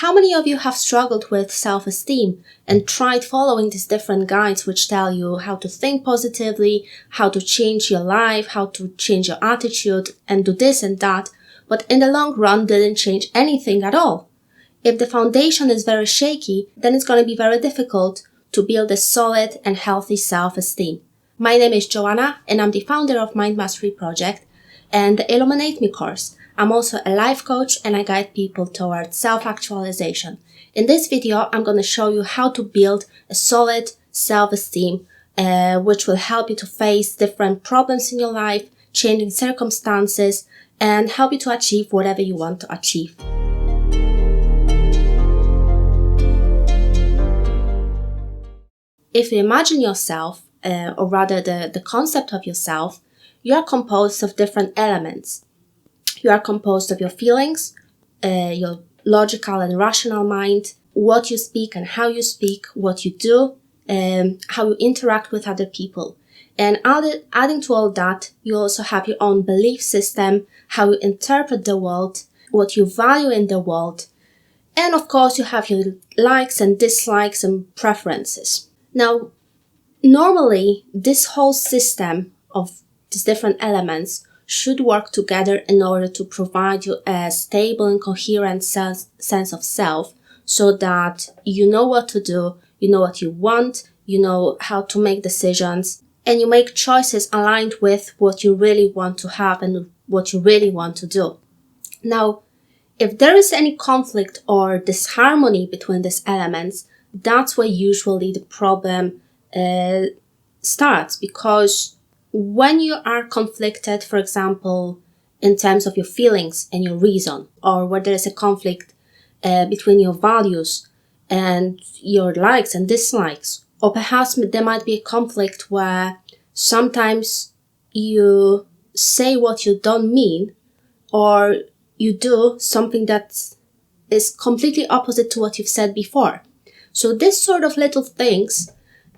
How many of you have struggled with self-esteem and tried following these different guides which tell you how to think positively, how to change your life, how to change your attitude and do this and that, but in the long run didn't change anything at all? If the foundation is very shaky, then it's going to be very difficult to build a solid and healthy self-esteem. My name is Joanna and I'm the founder of Mind Mastery Project and the Illuminate Me course. I'm also a life coach and I guide people towards self-actualization. In this video, I'm going to show you how to build a solid self-esteem, which will help you to face different problems in your life, changing circumstances, and help you to achieve whatever you want to achieve. If you imagine yourself, or rather the concept of yourself, you are composed of different elements. You are composed of your feelings, your logical and rational mind, what you speak and how you speak, what you do, how you interact with other people. And adding to all that, you also have your own belief system, how you interpret the world, what you value in the world. And of course, you have your likes and dislikes and preferences. Now, normally, this whole system of these different elements should work together in order to provide you a stable and coherent sense of self so that you know what to do, you know what you want, you know how to make decisions, and you make choices aligned with what you really want to have and what you really want to do. Now, if there is any conflict or disharmony between these elements, that's where usually the problem starts, because when you are conflicted, for example, in terms of your feelings and your reason, or where there is a conflict between your values and your likes and dislikes, or perhaps there might be a conflict where sometimes you say what you don't mean, or you do something that is completely opposite to what you've said before. So this sort of little things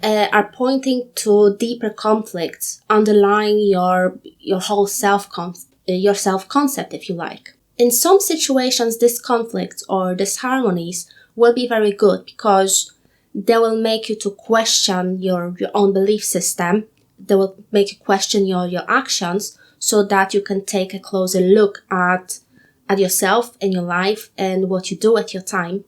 are pointing to deeper conflicts underlying your whole your self-concept, if you like. In some situations, this conflict or disharmonies will be very good because they will make you to question your own belief system. They will make you question your actions so that you can take a closer look at yourself and your life and what you do with your time.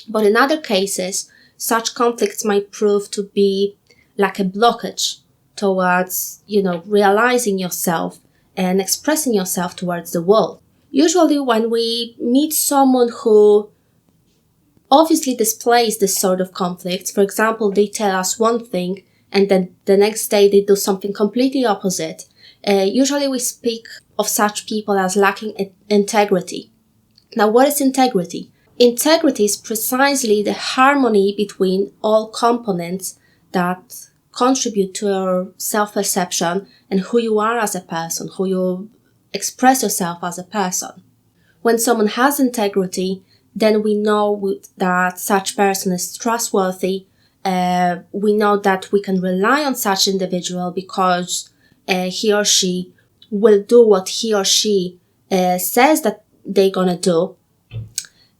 But in other cases, such conflicts might prove to be like a blockage towards, realizing yourself and expressing yourself towards the world. Usually when we meet someone who obviously displays this sort of conflicts, for example, they tell us one thing and then the next day they do something completely opposite, usually we speak of such people as lacking integrity. Now, what is integrity? Integrity is precisely the harmony between all components that contribute to your self-perception and who you are as a person, who you express yourself as a person. When someone has integrity, then we know that such person is trustworthy. We know that we can rely on such individual because he or she will do what he or she says that they're gonna do.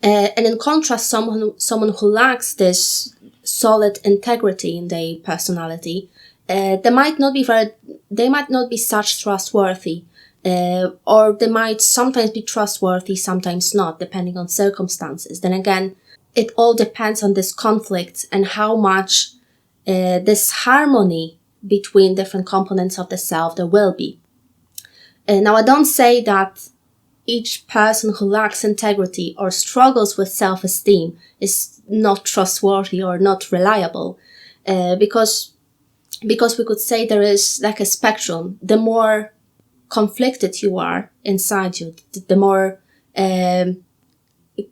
And in contrast, someone who lacks this solid integrity in their personality, they might not be such trustworthy, or they might sometimes be trustworthy, sometimes not, depending on circumstances. Then again, it all depends on this conflict and how much this harmony between different components of the self there will be. Now, I don't say that each person who lacks integrity or struggles with self-esteem is not trustworthy or not reliable, because we could say there is like a spectrum. The more conflicted you are inside you, the more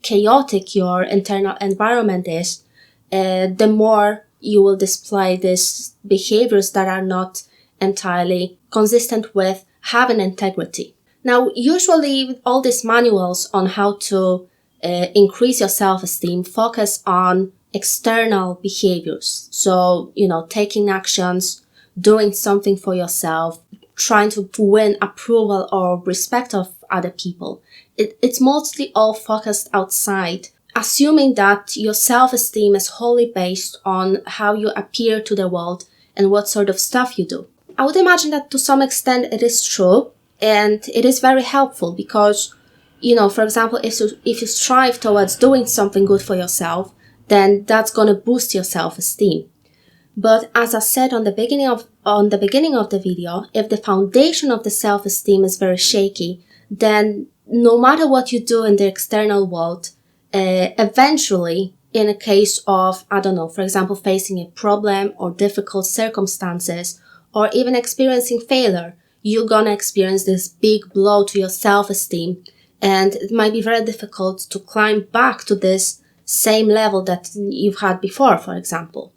chaotic your internal environment is, the more you will display these behaviors that are not entirely consistent with having integrity. Now, usually all these manuals on how to increase your self-esteem focus on external behaviors. So, taking actions, doing something for yourself, trying to win approval or respect of other people. It's mostly all focused outside assuming that your self-esteem is wholly based on how you appear to the world and what sort of stuff you do. I would imagine that to some extent it is true, and it is very helpful because, for example, if you strive towards doing something good for yourself, then that's going to boost your self-esteem. But as I said on the beginning of the video, if the foundation of the self-esteem is very shaky, then no matter what you do in the external world, eventually, in a case of, for example, facing a problem or difficult circumstances, or even experiencing failure, you're gonna experience this big blow to your self-esteem, and it might be very difficult to climb back to this same level that you've had before, for example.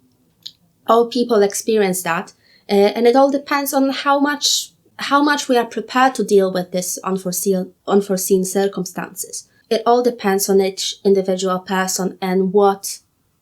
All people experience that, and it all depends on how much we are prepared to deal with this unforeseen circumstances. It all depends on each individual person and what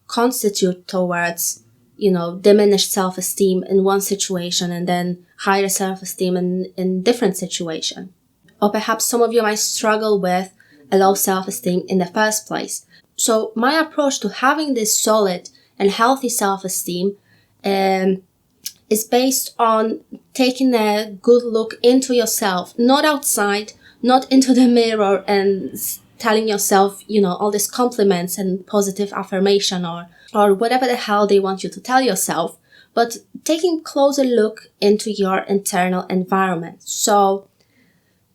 constitutes towards, diminished self-esteem in one situation and then higher self-esteem in different situation. Or perhaps some of you might struggle with a low self-esteem in the first place. So my approach to having this solid and healthy self-esteem is based on taking a good look into yourself, not outside, not into the mirror and telling yourself, all these compliments and positive affirmation or whatever the hell they want you to tell yourself, but taking a closer look into your internal environment. So,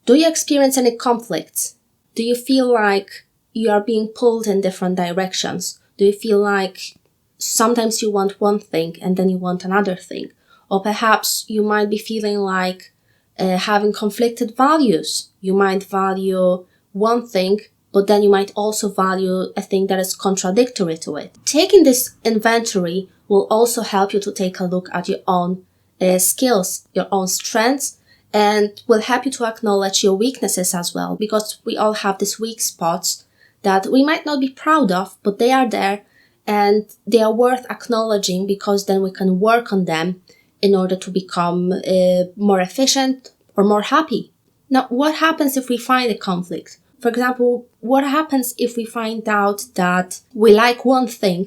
do you experience any conflicts? Do you feel like you are being pulled in different directions? Do you feel like sometimes you want one thing and then you want another thing? Or perhaps you might be feeling like having conflicted values. You might value one thing, but then you might also value a thing that is contradictory to it. Taking this inventory will also help you to take a look at your own skills, your own strengths, and will help you to acknowledge your weaknesses as well, because we all have these weak spots that we might not be proud of, but they are there and they are worth acknowledging, because then we can work on them in order to become more efficient or more happy. Now, what happens if we find a conflict? For example, what happens if we find out that we like one thing,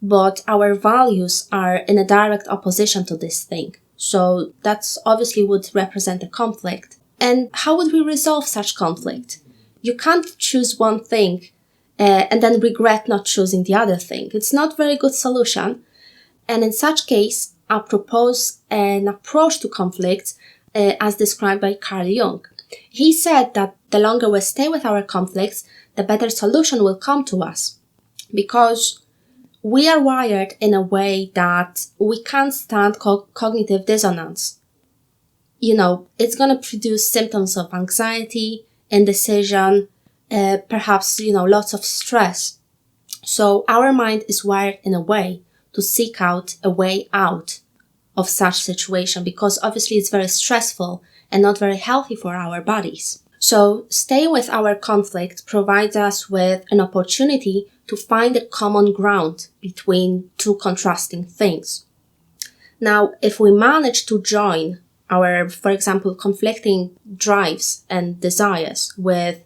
but our values are in a direct opposition to this thing? So that's obviously would represent a conflict. And how would we resolve such conflict? You can't choose one thing and then regret not choosing the other thing. It's not a very good solution. And in such case, I propose an approach to conflict as described by Carl Jung. He said that the longer we stay with our conflicts, the better solution will come to us, because we are wired in a way that we can't stand cognitive dissonance. It's going to produce symptoms of anxiety, indecision, perhaps, lots of stress. So our mind is wired in a way to seek out a way out of such situation, because obviously it's very stressful and not very healthy for our bodies. So staying with our conflict provides us with an opportunity to find a common ground between two contrasting things. Now, if we manage to join our, for example, conflicting drives and desires with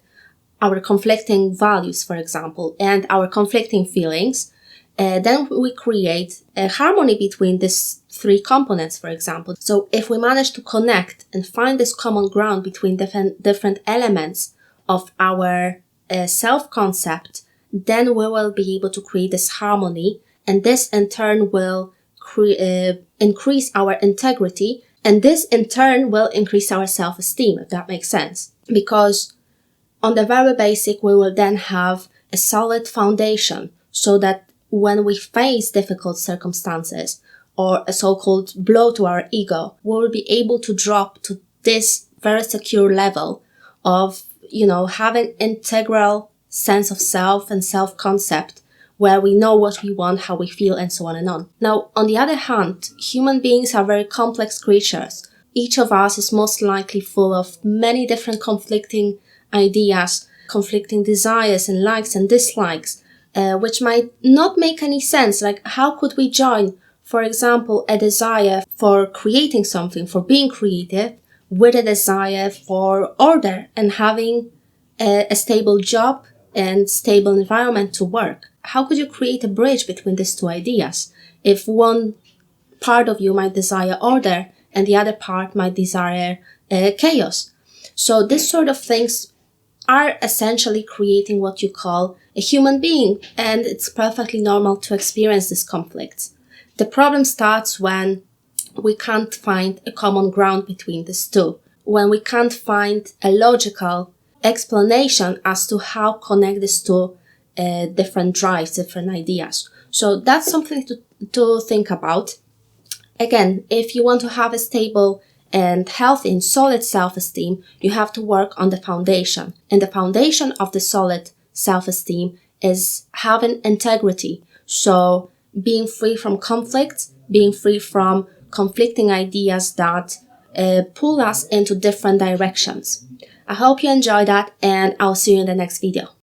our conflicting values, for example, and our conflicting feelings, then we create a harmony between these three components, for example. So if we manage to connect and find this common ground between different elements of our self-concept, then we will be able to create this harmony, and this in turn will increase our integrity, and this in turn will increase our self-esteem, if that makes sense. Because on the very basic, we will then have a solid foundation, so that when we face difficult circumstances or a so-called blow to our ego, we will be able to drop to this very secure level of, having integral sense of self and self-concept, where we know what we want, how we feel, and so on and on. Now, on the other hand, human beings are very complex creatures. Each of us is most likely full of many different conflicting ideas, conflicting desires and likes and dislikes, which might not make any sense. Like, how could we join, for example, a desire for creating something, for being creative, with a desire for order and having a stable job and stable environment to work? How could you create a bridge between these two ideas if one part of you might desire order and the other part might desire chaos? So this sort of things are essentially creating what you call a human being, and it's perfectly normal to experience this conflict. The problem starts when we can't find a common ground between these two, when we can't find a logical explanation as to how connect these two different drives, different ideas. So that's something to think about. Again, if you want to have a stable and healthy and solid self-esteem, you have to work on the foundation. And the foundation of the solid self-esteem is having integrity. So being free from conflict, being free from conflicting ideas that pull us into different directions. I hope you enjoyed that, and I'll see you in the next video.